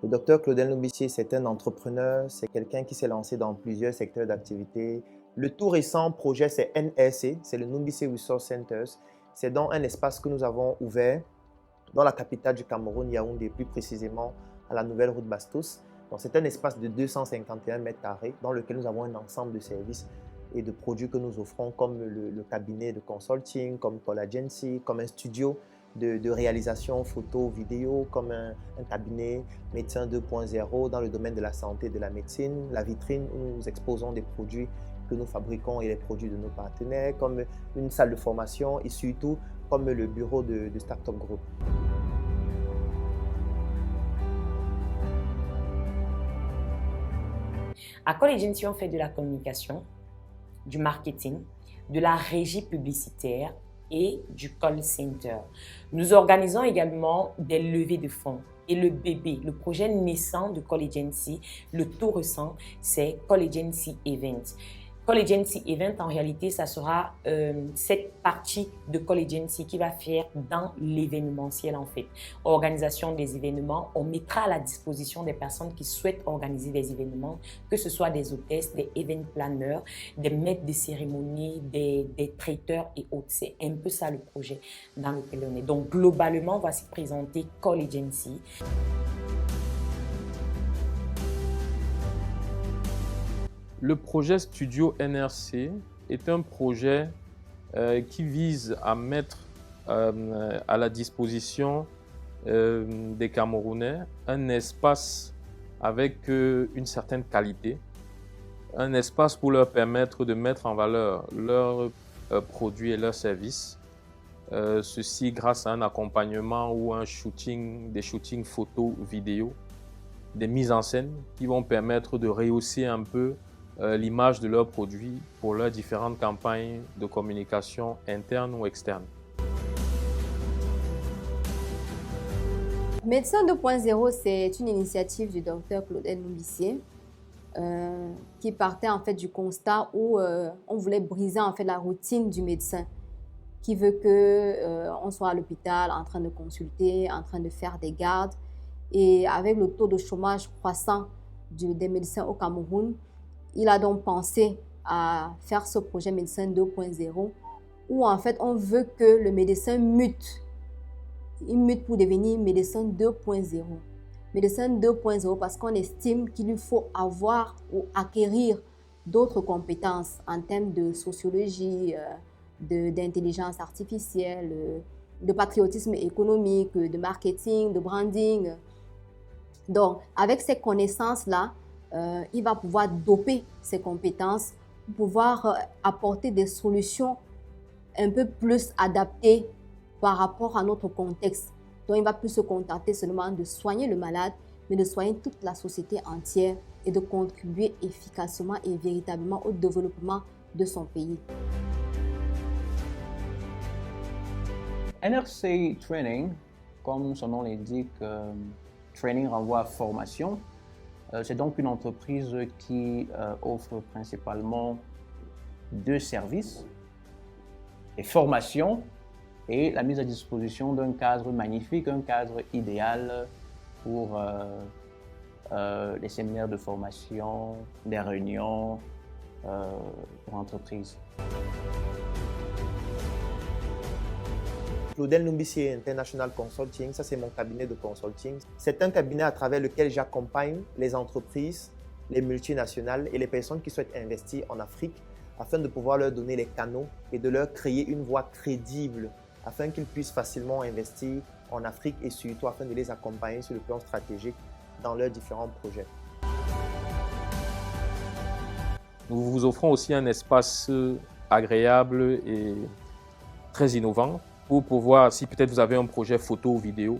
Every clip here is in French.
Le docteur Claudel Noubissier, c'est un entrepreneur, c'est quelqu'un qui s'est lancé dans plusieurs secteurs d'activité. Le tout récent projet, c'est NRC, c'est le Noubissier Resource Centers. C'est dans un espace que nous avons ouvert dans la capitale du Cameroun, Yaoundé, plus précisément à la nouvelle route Bastos. Donc, c'est un espace de 251 mètres carrés dans lequel nous avons un ensemble de services et de produits que nous offrons, comme le cabinet de consulting, comme Call Agency, comme un studio de réalisation photo, vidéo, comme un cabinet médecin 2.0 dans le domaine de la santé et de la médecine, la vitrine où nous exposons des produits que nous fabriquons et les produits de nos partenaires, comme une salle de formation et surtout comme le bureau de Startup Group. À Call Agency, on fait de la communication, du marketing, de la régie publicitaire et du call center. Nous organisons également des levées de fonds. Et le bébé, le projet naissant de Call Agency, le tout récent, c'est Call Agency Event. Call Agency Event, en réalité, ça sera cette partie de Call Agency qui va faire dans l'événementiel en fait. Organisation des événements, on mettra à la disposition des personnes qui souhaitent organiser des événements, que ce soit des hôtesses, des event planners, des maîtres de cérémonie, des traiteurs et autres. C'est un peu ça le projet dans lequel on est. Donc globalement, on va se présenter Call Agency. Le projet Studio NRC est un projet qui vise à mettre à la disposition des Camerounais un espace avec une certaine qualité, un espace pour leur permettre de mettre en valeur leurs produits et leurs services. Ceci grâce à un accompagnement ou des shootings photos, vidéo, des mises en scène qui vont permettre de rehausser un peu l'image de leurs produits pour leurs différentes campagnes de communication interne ou externe. Médecin 2.0, c'est une initiative du docteur Claudel Noubissier qui partait en fait du constat où on voulait briser en fait la routine du médecin qui veut que on soit à l'hôpital en train de consulter, en train de faire des gardes. Et avec le taux de chômage croissant des médecins au Cameroun, il a donc pensé à faire ce projet Médecin 2.0 où en fait on veut que le médecin mute. Il mute pour devenir médecin 2.0. Médecin 2.0 parce qu'on estime qu'il lui faut avoir ou acquérir d'autres compétences en termes de sociologie, d'intelligence artificielle, de patriotisme économique, de marketing, de branding. Donc, avec ces connaissances-là, il va pouvoir doper ses compétences pour pouvoir apporter des solutions un peu plus adaptées par rapport à notre contexte. Donc, il ne va plus se contenter seulement de soigner le malade, mais de soigner toute la société entière et de contribuer efficacement et véritablement au développement de son pays. NRC Training, comme son nom l'indique, training renvoie à formation. C'est donc une entreprise qui offre principalement deux services, les formations et la mise à disposition d'un cadre magnifique, un cadre idéal pour les séminaires de formation, des réunions pour entreprises. Claudel Noubissier International Consulting, ça c'est mon cabinet de consulting. C'est un cabinet à travers lequel j'accompagne les entreprises, les multinationales et les personnes qui souhaitent investir en Afrique afin de pouvoir leur donner les canaux et de leur créer une voie crédible afin qu'ils puissent facilement investir en Afrique et surtout afin de les accompagner sur le plan stratégique dans leurs différents projets. Nous vous offrons aussi un espace agréable et très innovant pour pouvoir, si peut-être vous avez un projet photo ou vidéo,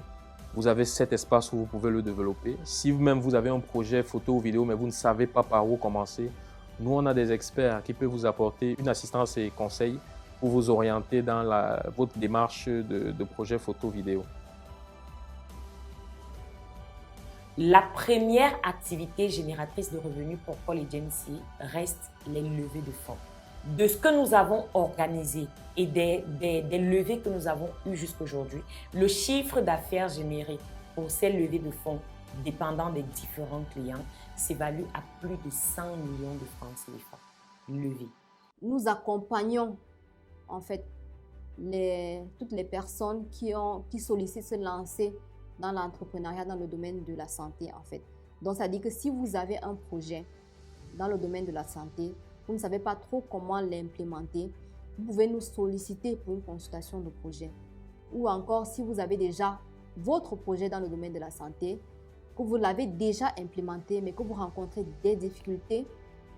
vous avez cet espace où vous pouvez le développer. Si vous-même vous avez un projet photo ou vidéo mais vous ne savez pas par où commencer, nous on a des experts qui peuvent vous apporter une assistance et conseils pour vous orienter dans votre démarche de projet photo vidéo. La première activité génératrice de revenus pour Call Agency reste les levées de fonds. De ce que nous avons organisé et des levées que nous avons eues jusqu'aujourd'hui, le chiffre d'affaires généré pour ces levées de fonds dépendant des différents clients, s'évalue à plus de 100 millions de francs CFA levés. Nous accompagnons en fait toutes les personnes qui sollicitent se lancer dans l'entrepreneuriat dans le domaine de la santé en fait. Donc ça dit que si vous avez un projet dans le domaine de la santé, vous ne savez pas trop comment l'implémenter, vous pouvez nous solliciter pour une consultation de projet. Ou encore si vous avez déjà votre projet dans le domaine de la santé, que vous l'avez déjà implémenté mais que vous rencontrez des difficultés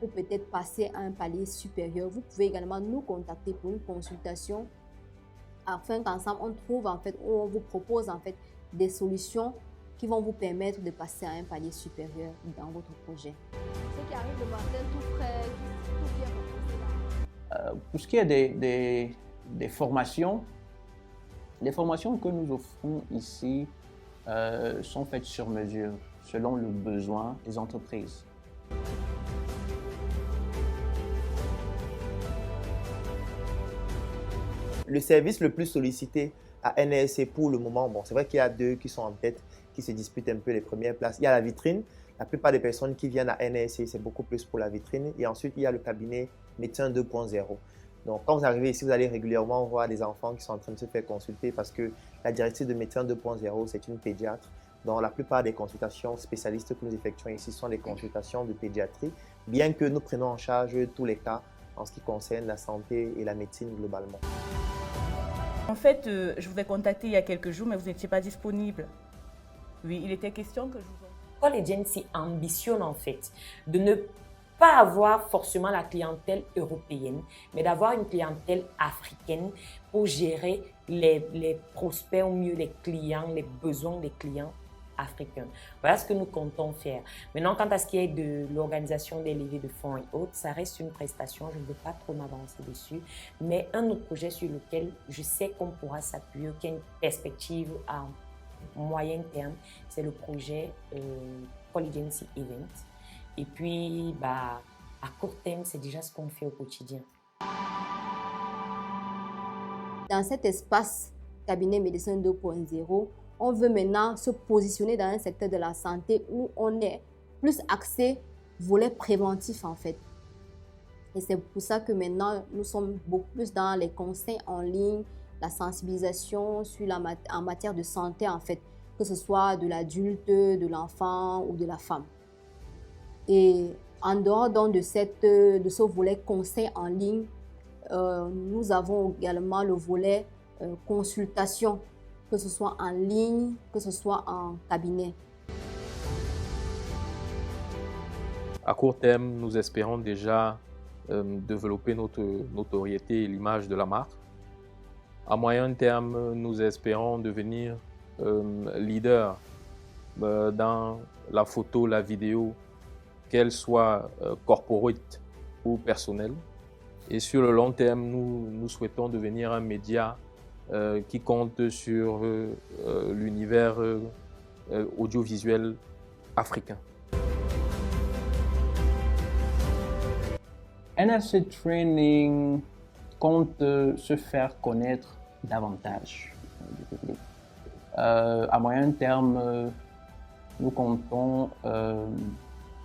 pour peut-être passer à un palier supérieur, vous pouvez également nous contacter pour une consultation afin qu'ensemble on trouve en fait, on vous propose en fait des solutions qui vont vous permettre de passer à un palier supérieur dans votre projet. Ceux qui arrivent le matin tout frais, tout bien reposé. Pour ce qui est des formations, les formations que nous offrons ici sont faites sur mesure, selon le besoin des entreprises. Le service le plus sollicité à NSC pour le moment, bon, c'est vrai qu'il y a deux qui sont en tête, qui se disputent un peu les premières places. Il y a la vitrine. La plupart des personnes qui viennent à NSC, c'est beaucoup plus pour la vitrine. Et ensuite, il y a le cabinet médecin 2.0. Donc, quand vous arrivez ici, vous allez régulièrement voir des enfants qui sont en train de se faire consulter parce que la directrice de médecin 2.0, c'est une pédiatre. Donc, la plupart des consultations spécialistes que nous effectuons ici sont des consultations de pédiatrie, bien que nous prenons en charge tous les cas en ce qui concerne la santé et la médecine globalement. En fait, je vous ai contacté il y a quelques jours, mais vous n'étiez pas disponible. Oui, il était question que je vous... Call Agency ambitionne en fait de ne pas avoir forcément la clientèle européenne, mais d'avoir une clientèle africaine pour gérer les prospects, au mieux les clients, les besoins des clients africains. Voilà ce que nous comptons faire. Maintenant, quant à ce qui est de l'organisation des levées de fonds et autres, ça reste une prestation, je ne veux pas trop m'avancer dessus, mais un autre projet sur lequel je sais qu'on pourra s'appuyer, qui a une perspective à moyen terme, c'est le projet Call Agency Event. Et puis, à court terme, c'est déjà ce qu'on fait au quotidien. Dans cet espace cabinet médecin 2.0, on veut maintenant se positionner dans un secteur de la santé où on est plus axé volet préventif en fait. Et c'est pour ça que maintenant, nous sommes beaucoup plus dans les conseils en ligne, la sensibilisation en matière de santé en fait, que ce soit de l'adulte, de l'enfant ou de la femme. Et en dehors donc de ce volet conseil en ligne, nous avons également le volet consultation, que ce soit en ligne, que ce soit en cabinet. À court terme, nous espérons déjà développer notre notoriété et l'image de la marque. À moyen terme, nous espérons devenir leader dans la photo, la vidéo, qu'elle soit corporate ou personnelle. Et sur le long terme, nous souhaitons devenir un média qui compte sur l'univers audiovisuel africain. NSC Training compte se faire connaître davantage du public. À moyen terme, nous comptons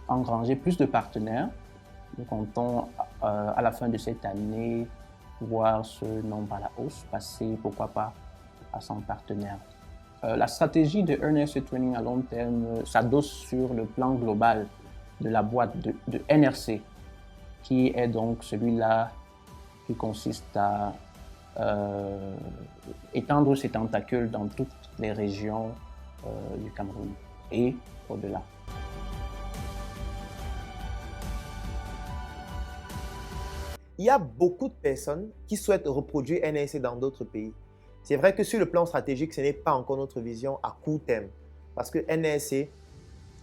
engranger plus de partenaires. Nous comptons à la fin de cette année voir ce nombre à la hausse, passer pourquoi pas à 100 partenaires. La stratégie de NSC Training à long terme s'adosse sur le plan global de la boîte de NRC, qui est donc celui-là qui consiste à étendre ses tentacules dans toutes les régions du Cameroun et au-delà. Il y a beaucoup de personnes qui souhaitent reproduire NSC dans d'autres pays. C'est vrai que sur le plan stratégique, ce n'est pas encore notre vision à court terme. Parce que NSC,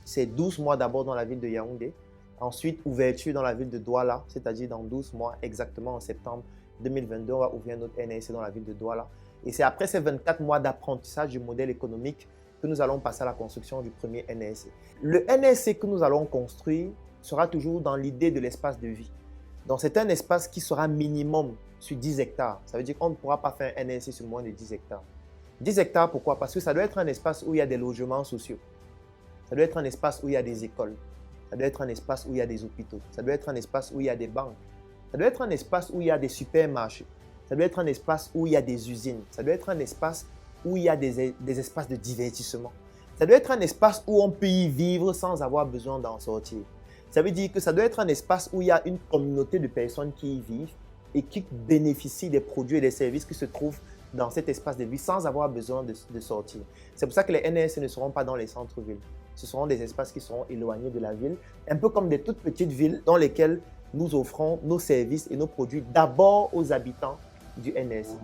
c'est 12 mois d'abord dans la ville de Yaoundé. Ensuite, ouverture dans la ville de Douala, c'est-à-dire dans 12 mois, exactement en septembre 2022, on va ouvrir notre NSC dans la ville de Douala. Et c'est après ces 24 mois d'apprentissage du modèle économique que nous allons passer à la construction du premier NSC. Le NSC que nous allons construire sera toujours dans l'idée de l'espace de vie. Donc, c'est un espace qui sera minimum sur 10 hectares. Ça veut dire qu'on ne pourra pas faire un NSC sur moins de 10 hectares. 10 hectares, pourquoi? Parce que ça doit être un espace où il y a des logements sociaux. Ça doit être un espace où il y a des écoles. Ça doit être un espace où il y a des hôpitaux. Ça doit être un espace où il y a des banques. Ça doit être un espace où il y a des supermarchés. Ça doit être un espace où il y a des usines. Ça doit être un espace où il y a des espaces de divertissement. Ça doit être un espace où on peut y vivre sans avoir besoin d'en sortir. Ça veut dire que ça doit être un espace où il y a une communauté de personnes qui y vivent et qui bénéficient des produits et des services qui se trouvent dans cet espace de vie sans avoir besoin de sortir. C'est pour ça que les NRC ne seront pas dans les centres-villes. Ce seront des espaces qui seront éloignés de la ville, un peu comme des toutes petites villes dans lesquelles nous offrons nos services et nos produits d'abord aux habitants du NRC.